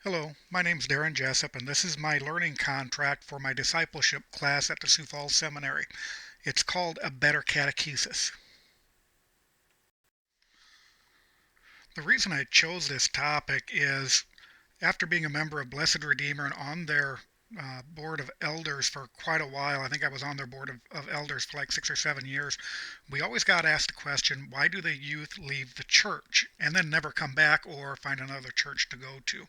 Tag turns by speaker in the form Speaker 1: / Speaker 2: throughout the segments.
Speaker 1: Hello, my name's Daren Jessip, and this is my learning contract for my discipleship class at the Sioux Falls Seminary. It's called a Better Catechesis. The reason I chose this topic is after being a member of Blessed Redeemer and on their board of elders for quite a while, I think I was on their board of elders for like 6 or 7 years, we always got asked the question, why do the youth leave the church and then never come back or find another church to go to?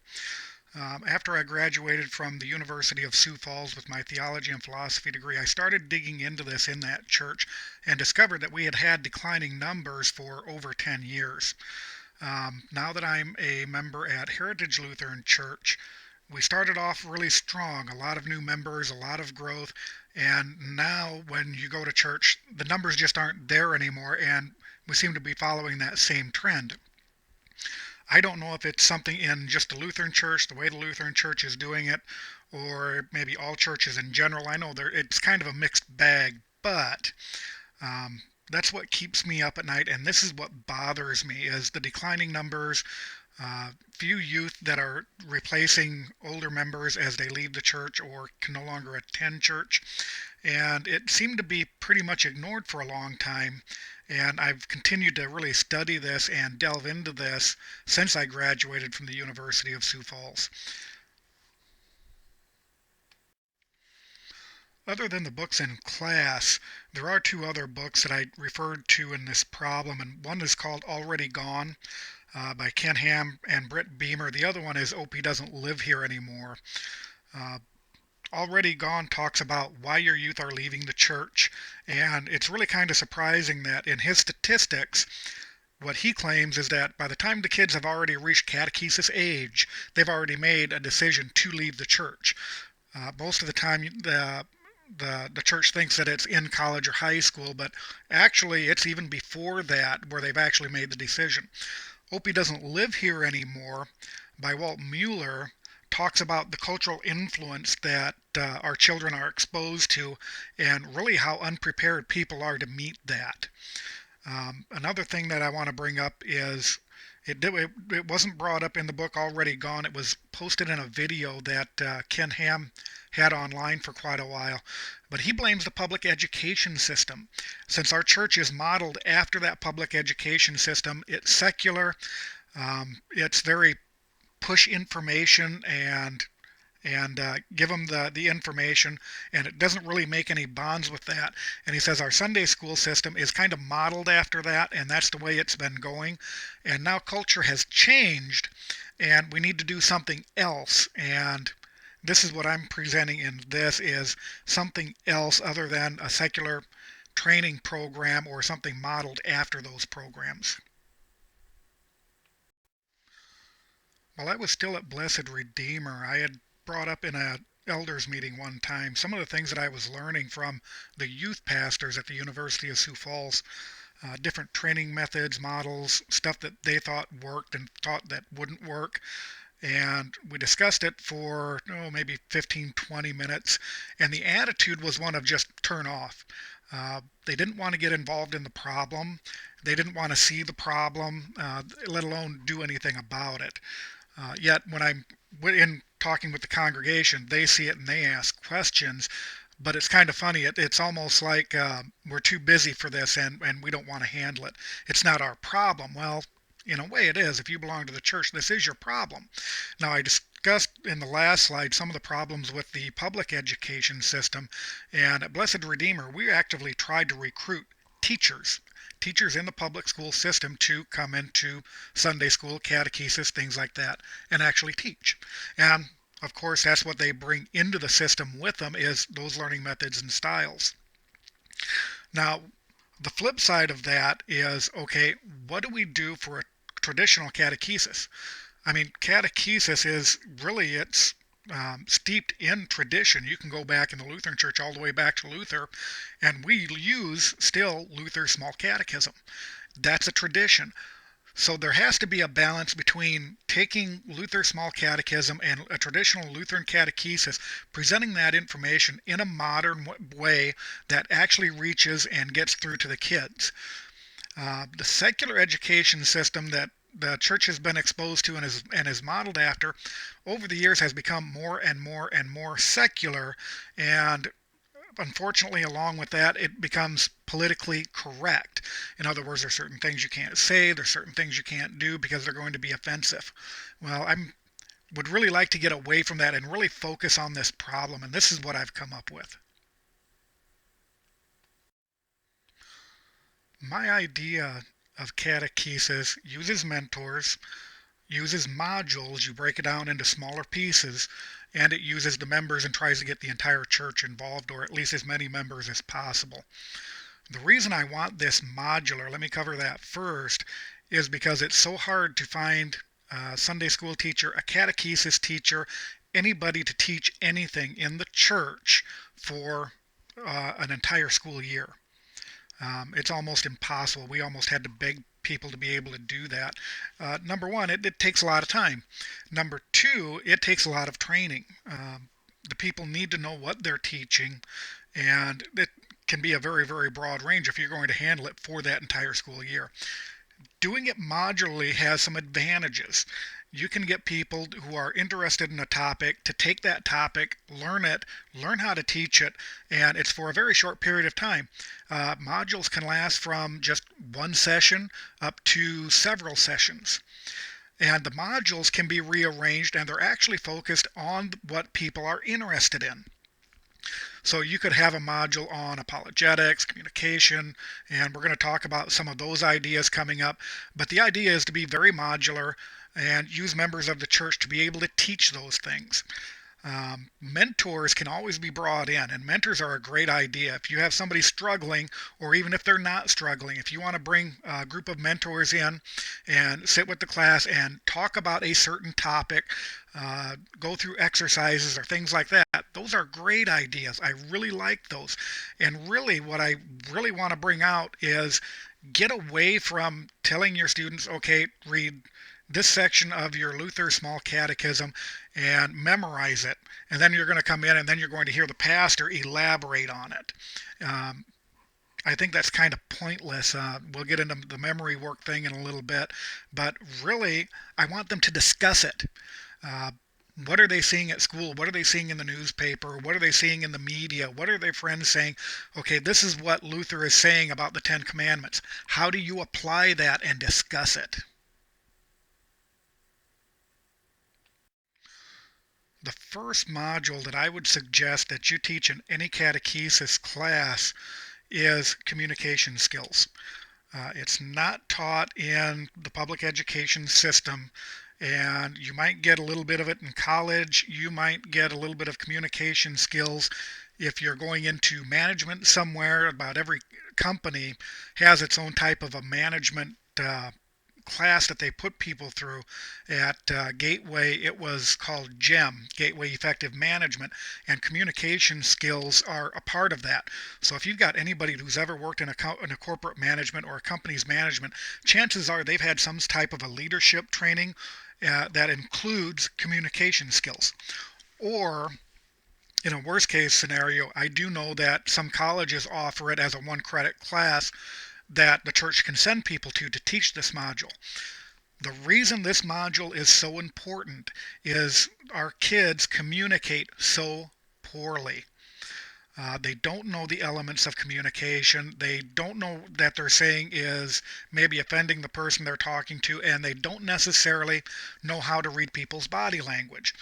Speaker 1: After I graduated from the University of Sioux Falls with my theology and philosophy degree, I started digging into this in that church and discovered that we had had declining numbers for over 10 years. Now that I'm a member at Heritage Lutheran Church, we started off really strong, a lot of new members, a lot of growth, and now when you go to church, the numbers just aren't there anymore, and we seem to be following that same trend. I don't know if it's something in just the Lutheran Church, the way the Lutheran Church is doing it, or maybe all churches in general. I know it's kind of a mixed bag, but that's what keeps me up at night, and this is what bothers me: is the declining numbers, few youth that are replacing older members as they leave the church or can no longer attend church. And it seemed to be pretty much ignored for a long time. And I've continued to really study this and delve into this since I graduated from the University of Sioux Falls. Other than the books in class, there are two other books that I referred to in this problem, and one is called Already Gone by Ken Ham and Britt Beamer. The other one is Opie Doesn't Live Here Anymore. Uh, Already Gone talks about why your youth are leaving the church, and it's really kind of surprising that in his statistics, what he claims is that by the time the kids have already reached catechesis age, they've already made a decision to leave the church. Most of the time, the church thinks that it's in college or high school, but actually it's even before that where they've actually made the decision. Opie Doesn't Live Here Anymore by Walt Mueller talks about the cultural influence that our children are exposed to and really how unprepared people are to meet that. Another thing that I want to bring up is it wasn't brought up in the book Already Gone. It was posted in a video that Ken Ham had online for quite a while. But he blames the public education system. Since our church is modeled after that public education system, it's secular, it's very push information and give them the information, and it doesn't really make any bonds with that. And he says our Sunday school system is kind of modeled after that, and that's the way it's been going. And now culture has changed, and we need to do something else. And this is what I'm presenting in this is something else other than a secular training program or something modeled after those programs. While I was still at Blessed Redeemer, I had brought up in a elders meeting one time some of the things that I was learning from the youth pastors at the University of Sioux Falls, different training methods, models, stuff that they thought worked and thought that wouldn't work. And we discussed it for maybe 15, 20 minutes, and the attitude was one of just turn off. They didn't want to get involved in the problem. They didn't want to see the problem, let alone do anything about it. Yet when I'm in talking with the congregation, they see it and they ask questions. But it's kind of funny. It's almost like we're too busy for this and we don't want to handle it. It's not our problem. Well, in a way it is. If you belong to the church, this is your problem. Now, I discussed in the last slide some of the problems with the public education system. And at Blessed Redeemer, we actively tried to recruit teachers teachers in the public school system to come into Sunday school, catechesis, things like that, and actually teach. And of course, that's what they bring into the system with them is those learning methods and styles. Now, the flip side of that is, okay, what do we do for a traditional catechesis? I mean, catechesis is really, it's steeped in tradition. You can go back in the Lutheran Church all the way back to Luther, and we use still Luther's small catechism. That's a tradition. So there has to be a balance between taking Luther's small catechism and a traditional Lutheran catechesis, presenting that information in a modern way that actually reaches and gets through to the kids. The secular education system that the church has been exposed to and is modeled after over the years has become more and more and more secular, and unfortunately, along with that, it becomes politically correct. In other words, there's certain things you can't say, there's certain things you can't do because they're going to be offensive. Well, I would really like to get away from that and really focus on this problem, and this is what I've come up with. My idea of catechesis uses mentors, uses modules, you break it down into smaller pieces, and it uses the members and tries to get the entire church involved, or at least as many members as possible. The reason I want this modular, let me cover that first, is because it's so hard to find a Sunday school teacher, a catechesis teacher, anybody to teach anything in the church for an entire school year. It's almost impossible. We almost had to beg people to be able to do that. Number one, it takes a lot of time. Number two, it takes a lot of training. The people need to know what they're teaching, and it can be a very, very broad range if you're going to handle it for that entire school year. Doing it modularly has some advantages. You can get people who are interested in a topic to take that topic, learn it, learn how to teach it, and it's for a very short period of time. Modules can last from just one session up to several sessions. And the modules can be rearranged, and they're actually focused on what people are interested in. So you could have a module on apologetics, communication, and we're going to talk about some of those ideas coming up. But the idea is to be very modular and use members of the church to be able to teach those things. Mentors can always be brought in, and mentors are a great idea. If you have somebody struggling, or even if they're not struggling, if you want to bring a group of mentors in and sit with the class and talk about a certain topic, go through exercises or things like that, those are great ideas. I really like those. And really what I really want to bring out is get away from telling your students, okay, read this section of your Luther Small Catechism and memorize it. And then you're going to come in and then you're going to hear the pastor elaborate on it. I think that's kind of pointless. We'll get into the memory work thing in a little bit. But really, I want them to discuss it. What are they seeing at school? What are they seeing in the newspaper? What are they seeing in the media? What are their friends saying? Okay, this is what Luther is saying about the Ten Commandments. How do you apply that and discuss it? The first module that I would suggest that you teach in any catechesis class is communication skills. It's not taught in the public education system, and you might get a little bit of it in college. You might get a little bit of communication skills if you're going into management somewhere. About every company has its own type of a management class that they put people through. At Gateway, it was called GEM, Gateway Effective Management, and communication skills are a part of that. So if you've got anybody who's ever worked in a corporate management or a company's management, chances are they've had some type of a leadership training that includes communication skills. Or in a worst case scenario, I do know that some colleges offer it as a 1-credit class that the church can send people to teach this module. The reason this module is so important is our kids communicate so poorly. They don't know the elements of communication. They don't know that they're saying is maybe offending the person they're talking to, and they don't necessarily know how to read people's body language.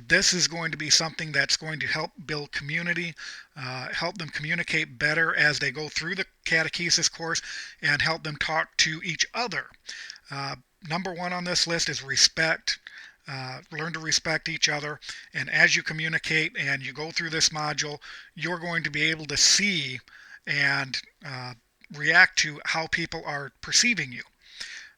Speaker 1: This is going to be something that's going to help build community, help them communicate better as they go through the catechesis course, and help them talk to each other. Number one on this list is respect. Learn to respect each other, and as you communicate and you go through this module, you're going to be able to see and react to how people are perceiving you.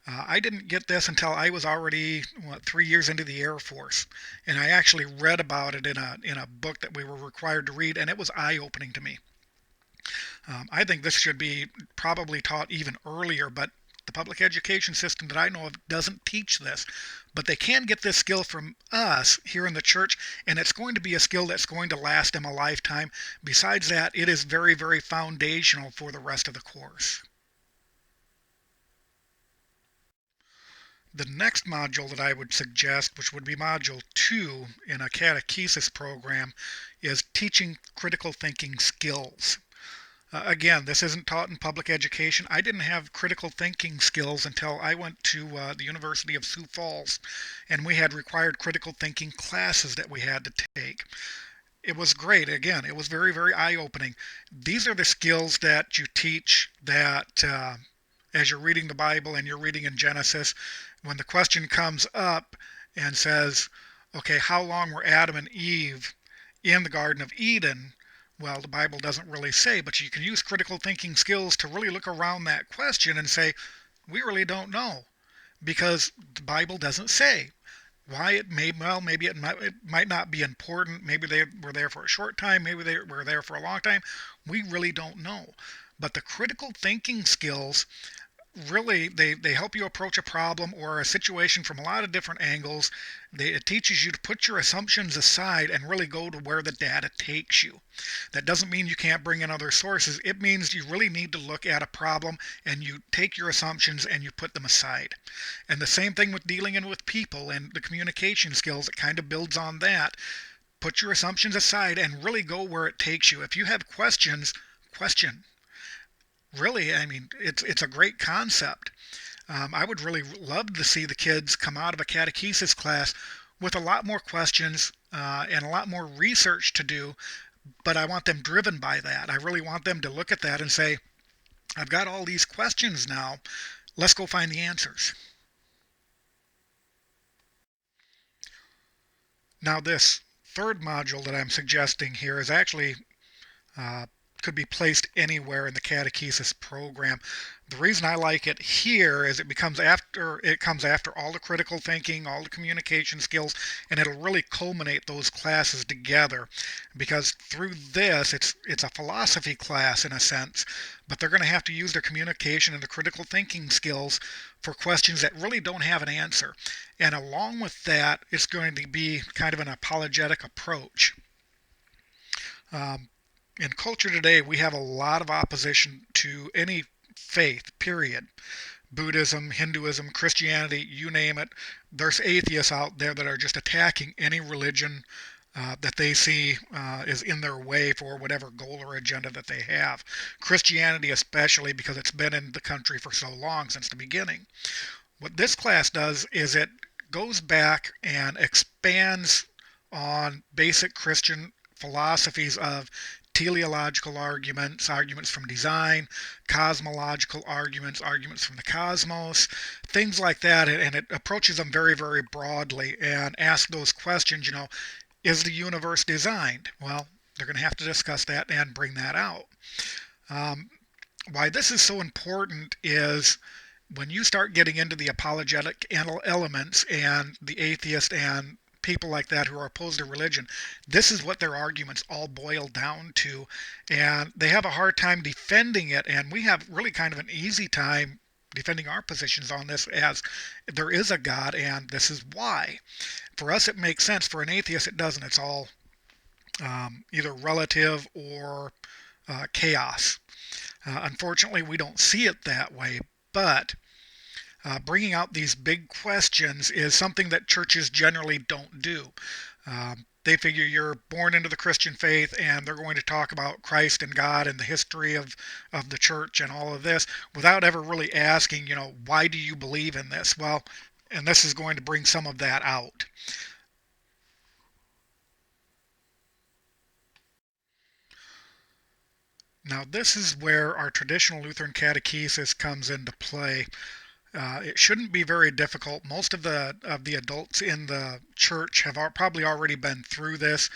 Speaker 1: I didn't get this until I was already 3 years into the Air Force, and I actually read about it in a book that we were required to read, and it was eye-opening to me. I think this should be probably taught even earlier, but the public education system that I know of doesn't teach this. But they can get this skill from us here in the church, and it's going to be a skill that's going to last them a lifetime. Besides that, it is very, very foundational for the rest of the course. The next module that I would suggest, which would be module 2 in a catechesis program, is teaching critical thinking skills. Again, this isn't taught in public education. I didn't have critical thinking skills until I went to the University of Sioux Falls, and we had required critical thinking classes that we had to take. It was great. Again, it was very, very eye-opening. These are the skills that you teach that as you're reading the Bible and you're reading in Genesis, when the question comes up and says, okay, how long were Adam and Eve in the Garden of Eden? Well, the Bible doesn't really say, but you can use critical thinking skills to really look around that question and say, we really don't know because the Bible doesn't say. Why it may, well, maybe it might not be important. Maybe they were there for a short time. Maybe they were there for a long time. We really don't know. But the critical thinking skills really they help you approach a problem or a situation from a lot of different angles. It teaches you to put your assumptions aside and really go to where the data takes you. That doesn't mean you can't bring in other sources. It means you really need to look at a problem and you take your assumptions and you put them aside. And the same thing with dealing in with people and the communication skills. It kind of builds on that. Put your assumptions aside and really go where it takes you. If you have questions, question. Really, I mean, it's a great concept. I would really love to see the kids come out of a catechesis class with a lot more questions and a lot more research to do, but I want them driven by that. I really want them to look at that and say, I've got all these questions now. Let's go find the answers. Now, this third module that I'm suggesting here is actually uh, could be placed anywhere in the catechesis program. The reason I like it here is it comes after all the critical thinking, all the communication skills, and it'll really culminate those classes together. Because through this, it's a philosophy class in a sense, but they're going to have to use their communication and the critical thinking skills for questions that really don't have an answer. And along with that, it's going to be kind of an apologetic approach. In culture today, we have a lot of opposition to any faith, period. Buddhism, Hinduism, Christianity, you name it. There's atheists out there that are just attacking any religion that they see is in their way for whatever goal or agenda that they have. Christianity especially, because it's been in the country for so long, since the beginning. What this class does is it goes back and expands on basic Christian philosophies of teleological arguments, arguments from design, cosmological arguments, arguments from the cosmos, things like that. And it approaches them very, very broadly and asks those questions, is the universe designed? Well, they're going to have to discuss that and bring that out. Why this is so important is when you start getting into the apologetic elements and the atheist and people like that who are opposed to religion, this is what their arguments all boil down to, and they have a hard time defending it, and we have really kind of an easy time defending our positions on this as there is a God and this is why. For us it makes sense. For an atheist it doesn't. It's all either relative or chaos. Unfortunately we don't see it that way, but bringing out these big questions is something that churches generally don't do. They figure you're born into the Christian faith and they're going to talk about Christ and God and the history of the church and all of this without ever really asking, why do you believe in this? Well, and this is going to bring some of that out. Now, this is where our traditional Lutheran catechesis comes into play. It shouldn't be very difficult. Most of the adults in the church have probably already been through this.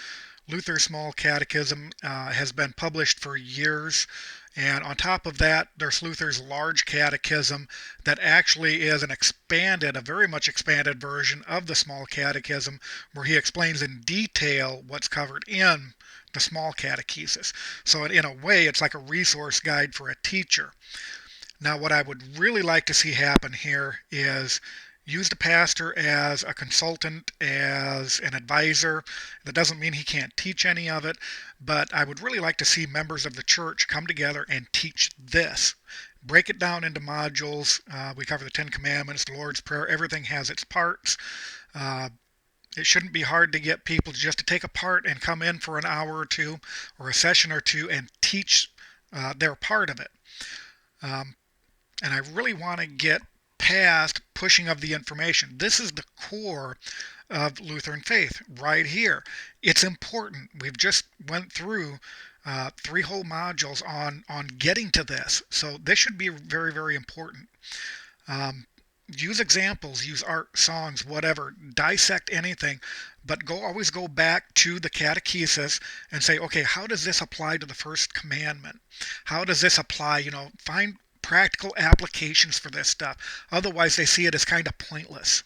Speaker 1: Luther's Small Catechism has been published for years. And on top of that, there's Luther's Large Catechism that actually is a very much expanded version of the Small Catechism, where he explains in detail what's covered in the Small Catechesis. So in a way, it's like a resource guide for a teacher. Now, what I would really like to see happen here is use the pastor as a consultant, as an advisor. That doesn't mean he can't teach any of it, but I would really like to see members of the church come together and teach this, break it down into modules. We cover the Ten Commandments, the Lord's Prayer. Everything has its parts. Uh, it shouldn't be hard to get people just to take a part and come in for an hour or two or a session or two and teach their part of it. And I really want to get past pushing of the information. This is the core of Lutheran faith right here. It's important. We've just went through 3 whole modules on getting to this. So this should be very, very important. Use examples, use art, songs, whatever, dissect anything, but always go back to the catechesis and say, okay, how does this apply to the first commandment? How does this apply? Find practical applications for this stuff. Otherwise, they see it as kind of pointless.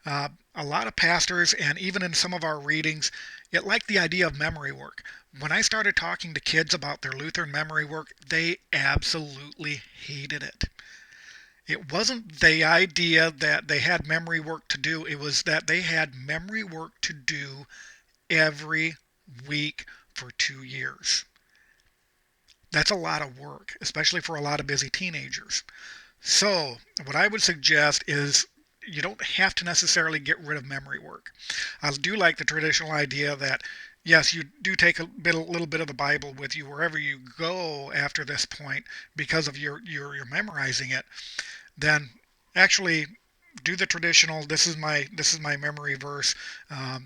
Speaker 1: A lot of pastors, and even in some of our readings, it liked the idea of memory work. When I started talking to kids about their Lutheran memory work, they absolutely hated it. It wasn't the idea that they had memory work to do. It was that they had memory work to do every week for 2 years. That's a lot of work, especially for a lot of busy teenagers. So what I would suggest is you don't have to necessarily get rid of memory work. I do like the traditional idea that, yes, you do take a little bit of the Bible with you wherever you go after this point because of your memorizing it. Then actually do the traditional, this is my memory verse,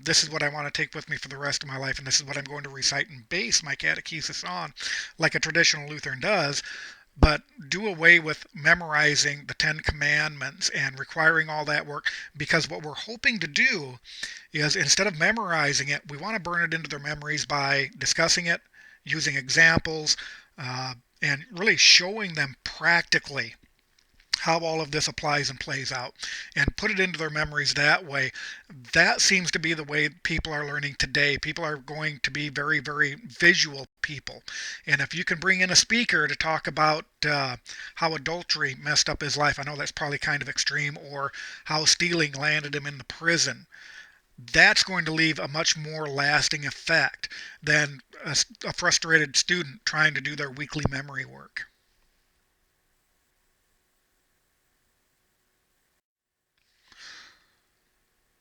Speaker 1: this is what I want to take with me for the rest of my life, and this is what I'm going to recite and base my catechesis on, like a traditional Lutheran does. But do away with memorizing the 10 Commandments and requiring all that work, because what we're hoping to do is, instead of memorizing it, we want to burn it into their memories by discussing it, using examples, and really showing them practically how all of this applies and plays out, and put it into their memories that way. That seems to be the way people are learning today. People are going to be very, very visual people. And if you can bring in a speaker to talk about how adultery messed up his life, I know that's probably kind of extreme, or how stealing landed him in the prison, that's going to leave a much more lasting effect than a frustrated student trying to do their weekly memory work.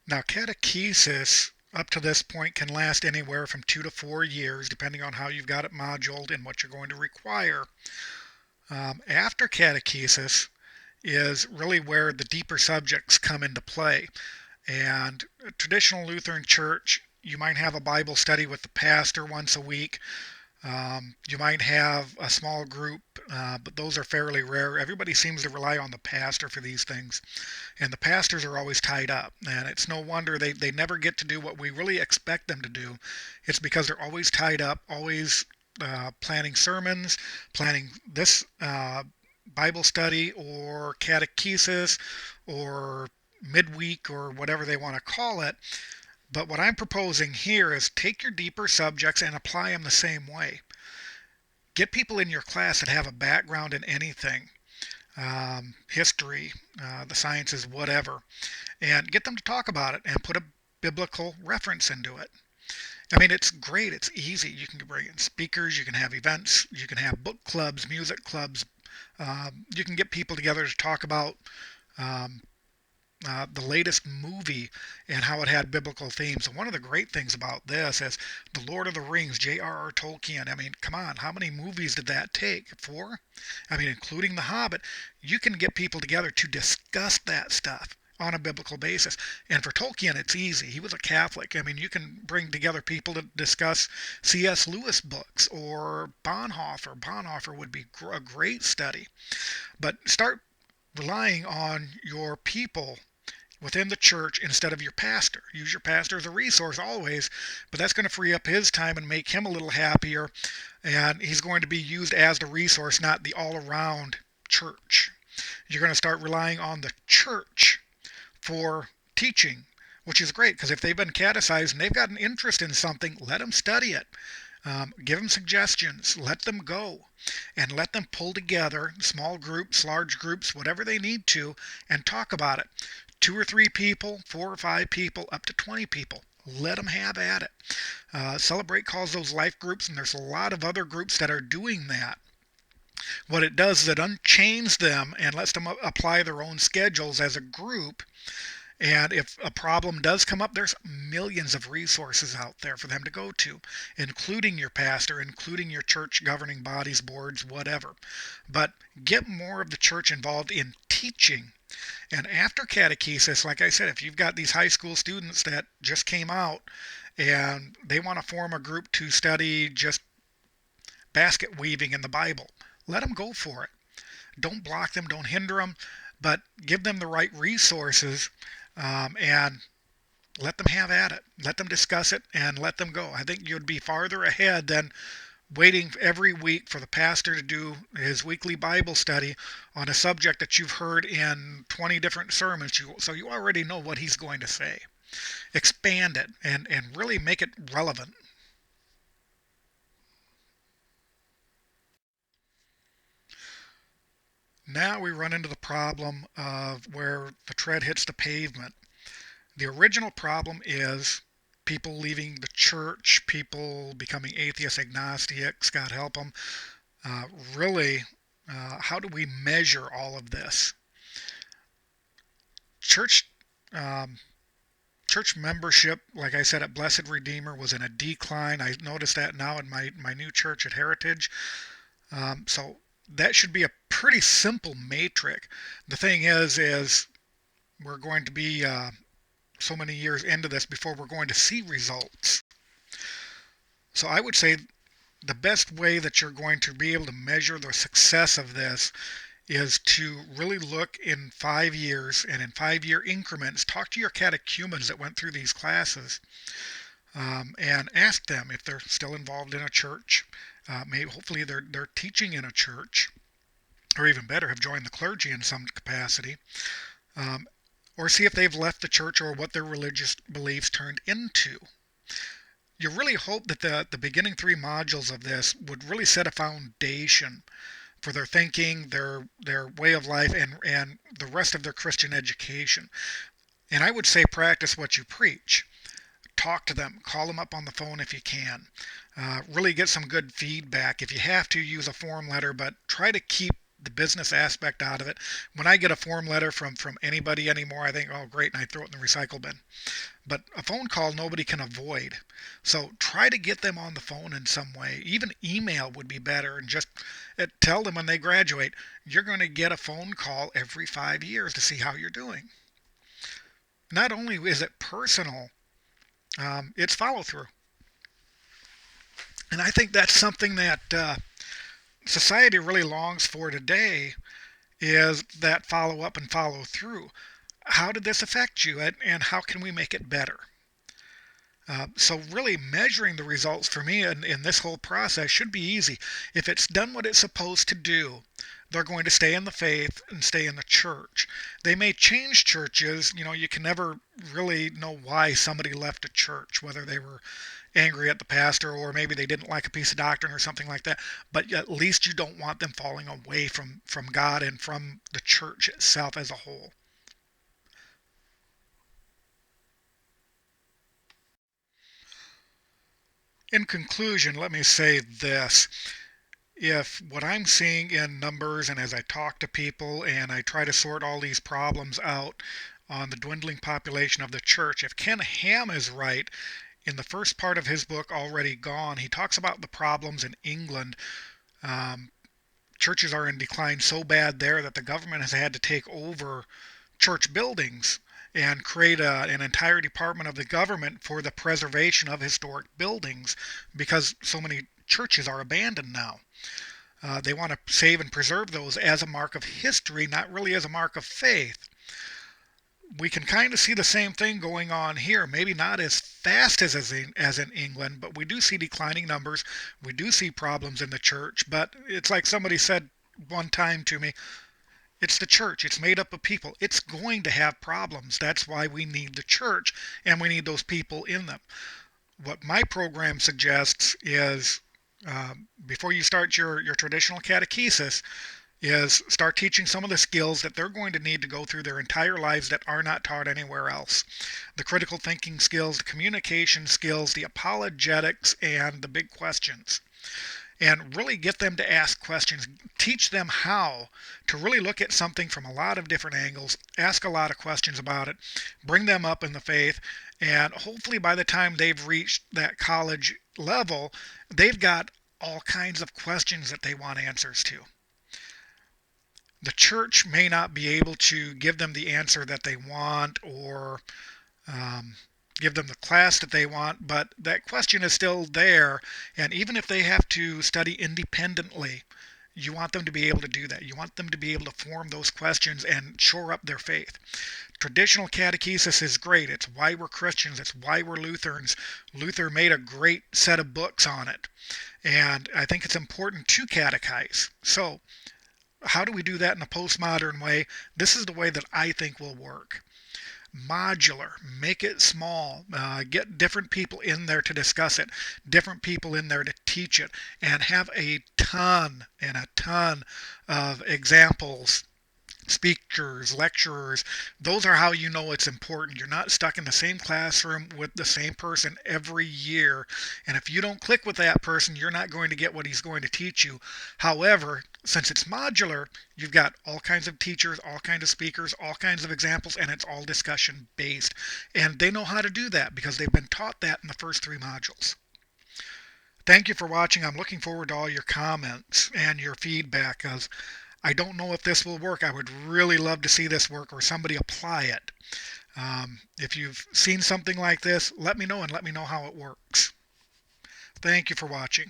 Speaker 1: Now, catechesis up to this point can last anywhere from 2 to 4 years, depending on how you've got it moduled and what you're going to require. After catechesis is really where the deeper subjects come into play. And a traditional Lutheran church, you might have a Bible study with the pastor once a week. You might have a small group, but those are fairly rare. Everybody seems to rely on the pastor for these things, and the pastors are always tied up, and it's no wonder they never get to do what we really expect them to do. It's because they're always tied up, always planning sermons, planning this Bible study or catechesis or midweek or whatever they want to call it. But what I'm proposing here is take your deeper subjects and apply them the same way. Get people in your class that have a background in anything, history, the sciences, whatever, and get them to talk about it and put a biblical reference into it. I mean, it's great. It's easy. You can bring in speakers. You can have events. You can have book clubs, music clubs. You can get people together to talk about the latest movie and how it had biblical themes. And one of the great things about this is The Lord of the Rings, J.R.R. Tolkien. I mean, come on, how many movies did that take? 4? I mean, including The Hobbit. You can get people together to discuss that stuff on a biblical basis. And for Tolkien, it's easy. He was a Catholic. I mean, you can bring together people to discuss C.S. Lewis books or Bonhoeffer. Bonhoeffer would be a great study. But start relying on your people within the church instead of your pastor. Use your pastor as a resource always, but that's going to free up his time and make him a little happier, and he's going to be used as the resource, not the all-around church. You're going to start relying on the church for teaching, which is great, because if they've been catechized and they've got an interest in something, let them study it. Give them suggestions, let them go, and let them pull together small groups, large groups, whatever they need to, and talk about it. 2 or 3 people, 4 or 5 people, up to 20 people. Let them have at it. Celebrate calls those life groups, and there's a lot of other groups that are doing that. What it does is it unchains them and lets them apply their own schedules as a group. And if a problem does come up, there's millions of resources out there for them to go to, including your pastor, including your church governing bodies, boards, whatever. But get more of the church involved in teaching. And after catechesis, like I said, if you've got these high school students that just came out and they want to form a group to study just basket weaving in the Bible, let them go for it. Don't block them, don't hinder them, but give them the right resources, and let them have at it. Let them discuss it and let them go. I think you'd be farther ahead than waiting every week for the pastor to do his weekly Bible study on a subject that you've heard in 20 different sermons, so you already know what he's going to say. Expand it and really make it relevant. Now we run into the problem of where the tread hits the pavement. The original problem is people leaving the church, people becoming atheists, agnostics, God help them. Really, how do we measure all of this? Church um, church membership, like I said, at Blessed Redeemer was in a decline. I noticed that now in my new church at Heritage. So that should be a pretty simple matrix. The thing is we're going to be so many years into this before we're going to see results. So I would say the best way that you're going to be able to measure the success of this is to really look in 5 years and in 5-year increments. Talk to your catechumens that went through these classes, and ask them if they're still involved in a church. Maybe hopefully they're teaching in a church, or even better, have joined the clergy in some capacity. Or see if they've left the church or what their religious beliefs turned into. You really hope that the beginning 3 modules of this would really set a foundation for their thinking, their way of life, and the rest of their Christian education. And I would say practice what you preach. Talk to them. Call them up on the phone if you can. Really get some good feedback. If you have to, use a form letter, but try to keep the business aspect out of it. When I get a form letter from anybody anymore, I think, oh great, and I throw it in the recycle bin. But a phone call nobody can avoid. So try to get them on the phone in some way. Even email would be better, and just tell them when they graduate, you're going to get a phone call every 5 years to see how you're doing. Not only is it personal, it's follow through. And I think that's something that society really longs for today, is that follow up and follow through. How did this affect you, and how can we make it better? So really measuring the results for me in this whole process should be easy. If it's done what it's supposed to do, they're going to stay in the faith and stay in the church. They may change churches. You can never really know why somebody left a church, whether they were angry at the pastor or maybe they didn't like a piece of doctrine or something like that. But at least you don't want them falling away from God and from the church itself as a whole. In conclusion, let me say this. If what I'm seeing in numbers, and as I talk to people and I try to sort all these problems out on the dwindling population of the church, if Ken Ham is right, in the first part of his book, Already Gone, he talks about the problems in England. Churches are in decline so bad there that the government has had to take over church buildings and create an entire department of the government for the preservation of historic buildings, because so many churches are abandoned now. They want to save and preserve those as a mark of history, not really as a mark of faith. We can kind of see the same thing going on here. Maybe not as fast as in England, but we do see declining numbers. We do see problems in the church. But it's like somebody said one time to me, it's the church. It's made up of people. It's going to have problems. That's why we need the church, and we need those people in them. What my program suggests is, before you start your traditional catechesis, is start teaching some of the skills that they're going to need to go through their entire lives that are not taught anywhere else. The critical thinking skills, the communication skills, the apologetics, and the big questions. and really get them to ask questions. Teach them how to really look at something from a lot of different angles, ask a lot of questions about it, bring them up in the faith, and hopefully by the time they've reached that college level, they've got all kinds of questions that they want answers to. The church may not be able to give them the answer that they want, or um, give them the class that they want, but that question is still there. And even if they have to study independently, you want them to be able to do that. You want them to be able to form those questions and shore up their faith. Traditional catechesis is great. It's why we're Christians. It's why we're Lutherans. Luther made a great set of books on it. And I think it's important to catechize. So, how do we do that in a postmodern way? This is the way that I think will work. Modular, make it small, get different people in there to discuss it, different people in there to teach it, and have a ton and a ton of examples, speakers, lecturers. Those are how you know it's important. You're not stuck in the same classroom with the same person every year. And if you don't click with that person, you're not going to get what he's going to teach you. However, since it's modular, you've got all kinds of teachers, all kinds of speakers, all kinds of examples, and it's all discussion based. And they know how to do that because they've been taught that in the first 3 modules. Thank you for watching. I'm looking forward to all your comments and your feedback, because I don't know if this will work. I would really love to see this work or somebody apply it. If you've seen something like this, let me know and let me know how it works. Thank you for watching.